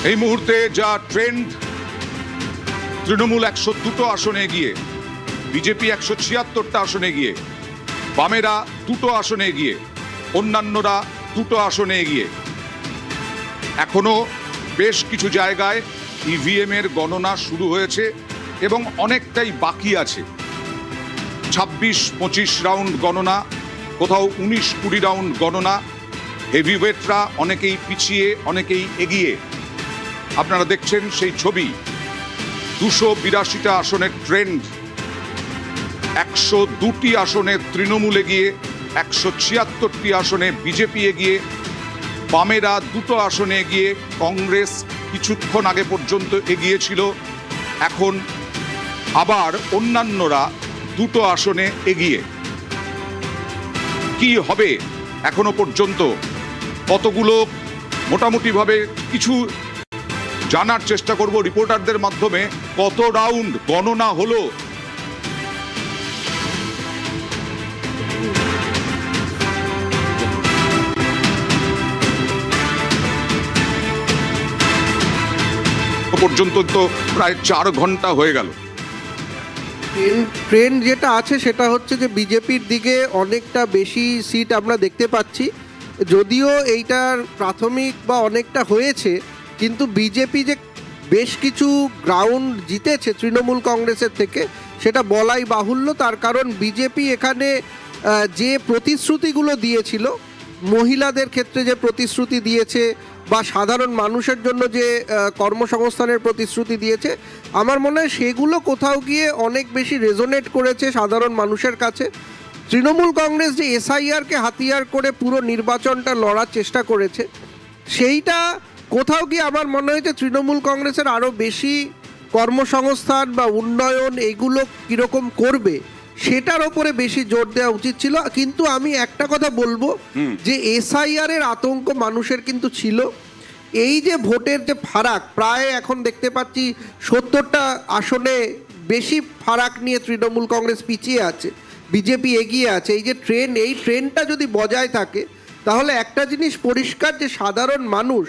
এই মুহূর্তে যা ট্রেন্ড, তৃণমূল 102টো আসনে এগিয়ে, বিজেপি 176টা আসনে এগিয়ে, বামেরা 2টো আসনে এগিয়ে, অন্যান্যরা 2টো আসনে এগিয়ে। এখনো বেশ কিছু জায়গায় ইভিএম এর গণনা শুরু হয়েছে এবং অনেকটাই বাকি আছে। 26-25 রাউন্ড গণনা, কোথাও 19-20 রাউন্ড গণনা। হেভিওয়েটরা অনেকেই পিছিয়ে, অনেকেই এগিয়ে। আপনারা দেখছেন সেই ছবি। 282টা আসনের ট্রেন্ড, 102টি আসনে তৃণমূল এগিয়ে, 176টি আসনে বিজেপি এগিয়ে, বামেরা 2টো আসনে এগিয়ে, কংগ্রেস কিছুক্ষণ আগে পর্যন্ত এগিয়ে ছিল, এখন আবার অন্যান্যরা 2টো আসনে এগিয়ে। কি হবে এখনো পর্যন্ত, কতগুলো মোটামুটিভাবে কিছু জানার চেষ্টা করব রিপোর্টারদের মাধ্যমে। কত রাউন্ড গণনা হলো, পর্যন্ত তো প্রায় 4 ঘন্টা হয়ে গেল। ট্রেন্ড যেটা আছে সেটা হচ্ছে যে বিজেপির দিকে অনেকটা বেশি সিট আমরা দেখতে পাচ্ছি। যদিও এইটার প্রাথমিক বা অনেকটা হয়েছে, কিন্তু বিজেপি যে বেশ কিছু গ্রাউন্ড জিতেছে তৃণমূল কংগ্রেসের থেকে সেটা বলাই বাহুল্য। তার কারণ বিজেপি এখানে যে প্রতিশ্রুতিগুলো দিয়েছিল, মহিলাদের ক্ষেত্রে যে প্রতিশ্রুতি দিয়েছে বা সাধারণ মানুষের জন্য যে কর্মসংস্থানের প্রতিশ্রুতি দিয়েছে, আমার মনে হয় সেগুলো কোথাও গিয়ে অনেক বেশি রেজোনেট করেছে সাধারণ মানুষের কাছে। তৃণমূল কংগ্রেস যে এসআইআরকে হাতিয়ার করে পুরো নির্বাচনটা লড়ার চেষ্টা করেছে, সেইটা কোথাও গিয়ে আমার মনে হয়েছে তৃণমূল কংগ্রেসের আরও বেশি কর্মসংস্থান বা উন্নয়ন এগুলো কীরকম করবে সেটার ওপরে বেশি জোর দেওয়া উচিত ছিল। কিন্তু আমি একটা কথা বলবো যে এসআইআর এর আতঙ্ক মানুষের কিন্তু ছিল। এই যে ভোটের যে ফারাক, প্রায় এখন দেখতে পাচ্ছি 70টা আসনে বেশি ফারাক নিয়ে তৃণমূল কংগ্রেস পিছিয়ে আছে, বিজেপি এগিয়ে আছে। এই যে এই ট্রেনটা যদি বজায় থাকে তাহলে একটা জিনিস পরিষ্কার যে সাধারণ মানুষ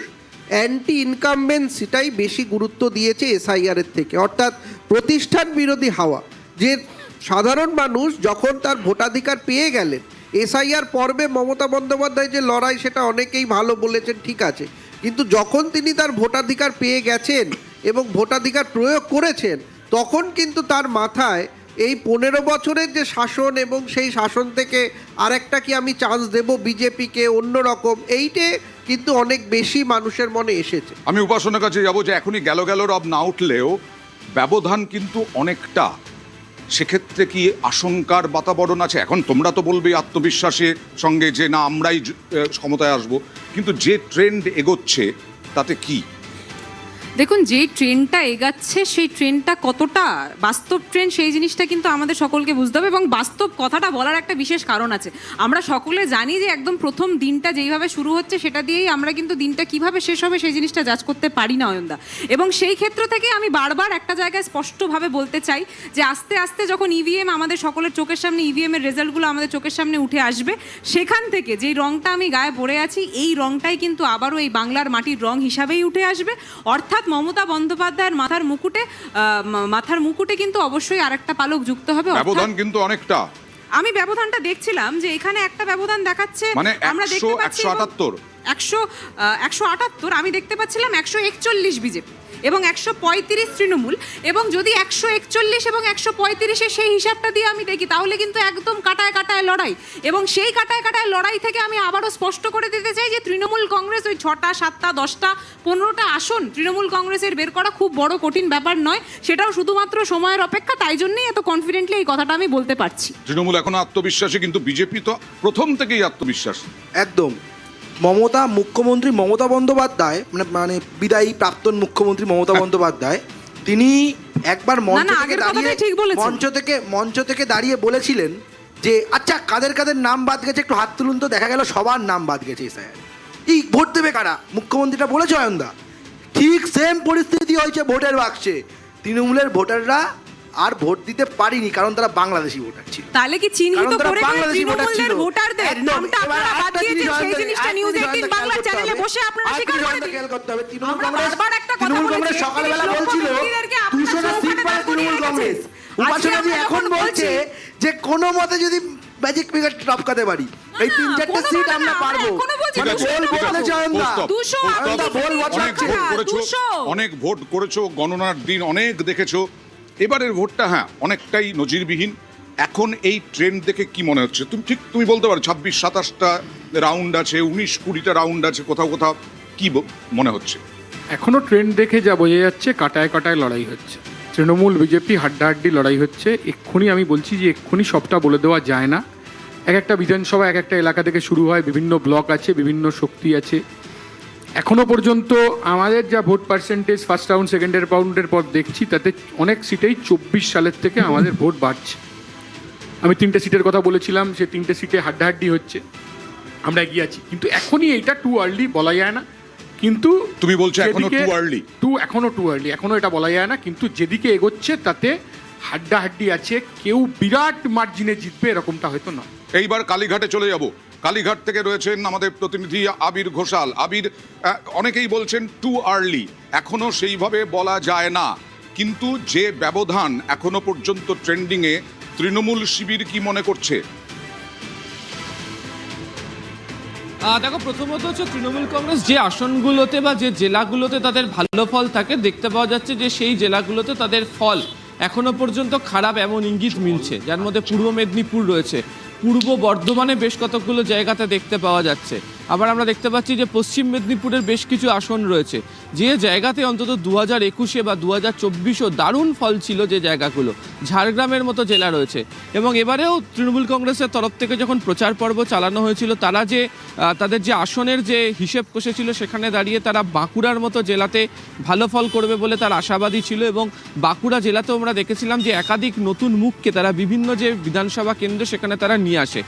অ্যান্টি ইনকামবেন্সিটাই বেশি গুরুত্ব দিয়েছে এসআইআর এর থেকে, অর্থাৎ প্রতিষ্ঠান বিরোধী হাওয়া। যে সাধারণ মানুষ যখন তার ভোটাধিকার পেয়ে গেলেন, এসআইআর পর্বে মমতা বন্দ্যোপাধ্যায় যে লড়াই সেটা অনেকেই ভালো বলেছেন, ঠিক আছে, কিন্তু যখন তিনি তার ভোটাধিকার পেয়ে গেছেন এবং ভোটাধিকার প্রয়োগ করেছেন, তখন কিন্তু তার মাথায় এই 15 বছরের যে শাসন এবং সেই শাসন থেকে আরেকটা কি আমি চান্স দেব বিজেপিকে অন্যরকম, এইটে কিন্তু অনেক বেশি মানুষের মনে এসেছে। আমি উপাসনার কাছে যাবো যে এখনই গেল রব না উঠলেও ব্যবধান কিন্তু অনেকটা। সেক্ষেত্রে কি আশঙ্কার বাতাবরণ আছে? এখন তোমরা তো বলবে আত্মবিশ্বাসের সঙ্গে যে না আমরাই ক্ষমতায় আসব, কিন্তু যে ট্রেন্ড এগোচ্ছে তাতে কি? দেখুন, যে ট্রেনটা এগাচ্ছে সেই ট্রেনটা কতটা বাস্তব ট্রেন সেই জিনিসটা কিন্তু আমাদের সকলকে বুঝতে হবে। এবং বাস্তব কথাটা বলার একটা বিশেষ কারণ আছে। আমরা সকলে জানি যে একদম প্রথম দিনটা যেইভাবে শুরু হচ্ছে সেটা দিয়েই আমরা কিন্তু দিনটা কিভাবে শেষ হবে সেই জিনিসটা জাজ করতে পারি না অয়নদা। এবং সেই ক্ষেত্র থেকে আমি বারবার একটা জায়গায় স্পষ্টভাবে বলতে চাই যে আস্তে আস্তে যখন ইভিএম আমাদের সকলের চোখের সামনে, ইভিএম এর রেজাল্টগুলো আমাদের চোখের সামনে উঠে আসবে, সেখান থেকে যেই রংটা আমি গায়ে পড়ে আছি এই রংটাই কিন্তু আবারও এই বাংলার মাটির রং হিসাবেই উঠে আসবে। অর্থাৎ মমতা বন্দ্যোপাধ্যায়ের মাথার মুকুটে কিন্তু অবশ্যই আরেকটা পালক যুক্ত হবে। ব্যবধান কিন্তু অনেকটা, আমি ব্যবধানটা দেখছিলাম যে এখানে একটা ব্যবধান দেখাচ্ছে, মানে আমরা দেখতে পাচ্ছি 178, আমি দেখতে পাচ্ছিলাম 141 বিজেপি এবং 135 তৃণমূল। এবং যদি 141 এবং 135 সেই হিসাবটা দিয়ে আমি দেখি তাহলে কিন্তু একদম কাটায় কাটায় লড়াই। এবং সেই কাটায় কাটায় লড়াই থেকে আমি আবারও স্পষ্ট করে দিতে চাই যে তৃণমূল কংগ্রেস ওই 6টা 7টা 10টা 15টা আসন তৃণমূল কংগ্রেসের বের করা খুব বড় কঠিন ব্যাপার নয়, সেটাও শুধুমাত্র সময়ের অপেক্ষা। তাই জন্যই এত কনফিডেন্টলি এই কথাটা আমি বলতে পারছি। তৃণমূল এখনো আত্মবিশ্বাসী, কিন্তু বিজেপি তো প্রথম থেকেই আত্মবিশ্বাসী। একদম। মুখ্যমন্ত্রী মমতা বন্দ্যোপাধ্যায়, মানে বিদায়ী প্রাক্তন মুখ্যমন্ত্রী মমতা বন্দ্যোপাধ্যায়, তিনি একবার মঞ্চ থেকে দাঁড়িয়ে বলেছিলেন যে আচ্ছা কাদের কাদের নাম বাদ গেছে একটু হাত তুলুন, তো দেখা গেল সবার নাম বাদ গেছে। এই ভোট দেবে কারা? মুখ্যমন্ত্রীটা বলেছে অয়নদা। ঠিক সেম পরিস্থিতি হয়েছে ভোটের বাক্সে। তৃণমূলের ভোটাররা আর ভোট দিতে পারিনি কারণ তারা বাংলাদেশি ভোটার ছিল। তাহলে কি চিহ্নিত করে তৃণমূলের ভোটারদের নামটা আপনারা বাদ দিয়েছেন সেই জিনিসটা নিউজ 18 বাংলা চ্যানেলে বসে আপনারা স্বীকার করে দিন। আমরা বারবার একটা উপাসনাজি আমরা এখন যখন বলছে যে কোনো মতে যদি ম্যাজিক ফিগার টপকাতে পারি এই তিন চারটে কোনো সিট মতে আমরা না, পারবো। আমরা এখনো বলছি মানে ঠিক আছে, বল ঠিক আছে, বদলেছে অয়নদা। full stop, 200, full stop। অয়নদা বল অনেক বদলাচ্ছে। ভোট করেছো, 200 অনেক ভোট করেছো, গণনার দিন অনেক দেখেছো। এবারের ভোটটা হ্যাঁ অনেকটাই নজিরবিহীন। এখন এই ট্রেন্ড দেখে কি মনে হচ্ছে? তুমি বলতে পারো 26-27টা রাউন্ড আছে, 19-20টা রাউন্ড আছে, কোথাও কোথাও কি মনে হচ্ছে? এখনো ট্রেন্ড দেখে যা বোঝা যাচ্ছে কাটায় কাটায় লড়াই হচ্ছে, তৃণমূল বিজেপি হাড্ডাহাড্ডি লড়াই হচ্ছে। এক্ষুনি আমি বলছি যে এক্ষুনি সবটা বলে দেওয়া যায় না। এক একটা বিধানসভা এক একটা এলাকা থেকে শুরু হয়, বিভিন্ন ব্লক আছে, বিভিন্ন শক্তি আছে। এখনো পর্যন্ত আমাদের যা vote percentage first round second রাউন্ডের পর দেখছি তাতে অনেক সিটেই 24 সালের থেকে আমাদের ভোট বাড়ছে। আমি 3টে সিটের কথা বলেছিলাম, সে 3টে সিটে হাড্ডাহাড্ডি হচ্ছে, আমরা এগিয়ে আছি। কিন্তু এখনই এইটা টু আর্লি বলা যায় না। কিন্তু তুমি বলছো এখনো যেদিকে- too early? এখনো টু আর্লি, এখনো এটা বলা যায় না। কিন্তু যেদিকে এগোচ্ছে তাতে হাড্ডাহাড্ডি আছে, কেউ বিরাট মার্জিনে জিতবে এরকমটা হয়তো নয়। এইবার কালীঘাটে চলে যাব। কালীঘাট থেকে রয়েছেন আমাদের প্রতিনিধি আবির ঘোষাল। আবির, অনেকেই বলছেন টু আর্লি, এখনো সেইভাবে বলা যায় না, কিন্তু যে ব্যবধান এখনো পর্যন্ত ট্রেন্ডিংয়ে, তৃণমূল শিবির কি মনে করছে? দেখো, প্রথমত হচ্ছে তৃণমূল কংগ্রেস যে আসনগুলোতে বা যে জেলাগুলোতে তাদের ভালো ফল থাকে, দেখতে পাওয়া যাচ্ছে যে সেই জেলাগুলোতে তাদের ফল এখনো পর্যন্ত খারাপ এমন ইঙ্গিত মিলছে, যার মধ্যে পূর্ব মেদিনীপুর রয়েছে, পূর্ব বর্ধমানে বেশ কতগুলো জায়গাতে দেখতে পাওয়া যাচ্ছে। আবার আমরা দেখতে পাচ্ছি যে পশ্চিম মেদিনীপুরের বেশ কিছু আসন রয়েছে যে জায়গাতে অন্তত 2021-এ বা 2024-ও দারুণ ফল ছিল, যে জায়গাগুলো ঝাড়গ্রামের মতো জেলা রয়েছে। এবং এবারেও তৃণমূল কংগ্রেসের তরফ থেকে যখন প্রচার পর্ব চালানো হয়েছিল, তারা যে তাদের যে আসনের যে হিসেব কষেছিল, সেখানে দাঁড়িয়ে তারা বাঁকুড়ার মতো জেলাতে ভালো ফল করবে বলে তার আশাবাদী ছিল। এবং বাঁকুড়া জেলাতেও আমরা দেখেছিলাম যে একাধিক নতুন মুখকে তারা বিভিন্ন যে বিধানসভা কেন্দ্র সেখানে তারা নিয়ে আসে।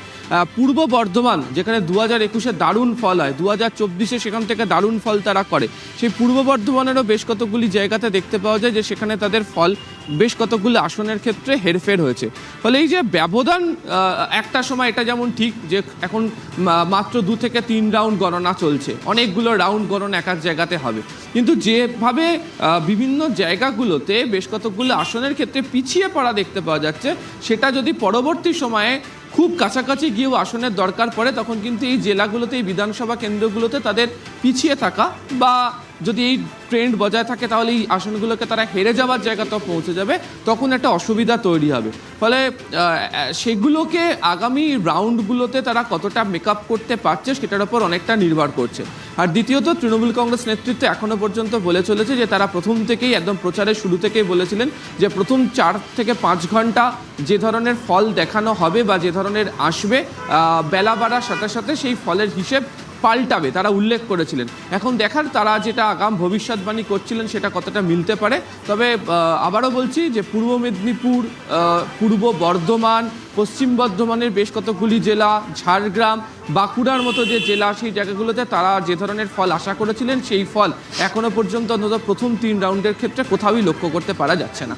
পূর্ব বর্ধমান, যেখানে 2021-এ দারুণ ফল হয়, 2024-এ সেখান থেকে দারুণ ফল তারা করে, সেই পূর্ব বর্ধমানেরও বেশ কতগুলি জায়গাতে দেখতে পাওয়া যায় যে সেখানে তাদের ফল বেশ কতগুলো আসনের ক্ষেত্রে হেরফের হয়েছে। ফলে এই যে ব্যবধান, একটা সময় এটা যেমন ঠিক যে এখন মাত্র 2 থেকে 3 রাউন্ড গণনা চলছে, অনেকগুলো রাউন্ড গণনা এক এক জায়গাতে হবে, কিন্তু যেভাবে বিভিন্ন জায়গাগুলোতে বেশ কতগুলো আসনের ক্ষেত্রে পিছিয়ে পড়া দেখতে পাওয়া যাচ্ছে, সেটা যদি পরবর্তী সময়ে খুব কাছাকাছি গিয়েও আসনের দরকার পড়ে, তখন কিন্তু এই জেলাগুলোতে, এই বিধানসভা কেন্দ্রগুলোতে তাদের পিছিয়ে থাকা বা যদি এই ট্রেন্ড বজায় থাকে, তাহলে এই আসনগুলোকে তারা হেরে যাওয়ার জায়গাতেও পৌঁছে যাবে, তখন একটা অসুবিধা তৈরি হবে। ফলে সেগুলোকে আগামী রাউন্ডগুলোতে তারা কতটা মেকআপ করতে পারছে সেটার উপর অনেকটা নির্ভর করছে। আর দ্বিতীয়ত, তৃণমূল কংগ্রেস নেতৃত্ব এখনো পর্যন্ত বলে চলেছে যে তারা প্রথম থেকেই, একদম প্রচারের শুরু থেকেই বলেছিলেন যে প্রথম 4 থেকে 5 ঘন্টা যে ধরনের ফল দেখানো হবে বা যে ধরনের আসবে, বেলা বাড়ার সাথে সাথে সেই ফলের হিসেব পাল্টাবে, তারা উল্লেখ করেছিলেন। এখন দেখার তারা যেটা আগাম ভবিষ্যৎবাণী করছিলেন সেটা কতটা মিলতে পারে। তবে আবারও বলছি যে পূর্ব মেদিনীপুর, পূর্ব বর্ধমান, পশ্চিম বর্ধমানের বেশ কতগুলি জেলা, ঝাড়গ্রাম, বাঁকুড়ার মতো যে জেলা, সেই জায়গাগুলোতে তারা যে ধরনের ফল আশা করেছিলেন সেই ফল এখনো পর্যন্ত অন্তত প্রথম 3 রাউন্ডের ক্ষেত্রে কোথাওই লক্ষ্য করতে পারা যাচ্ছে না।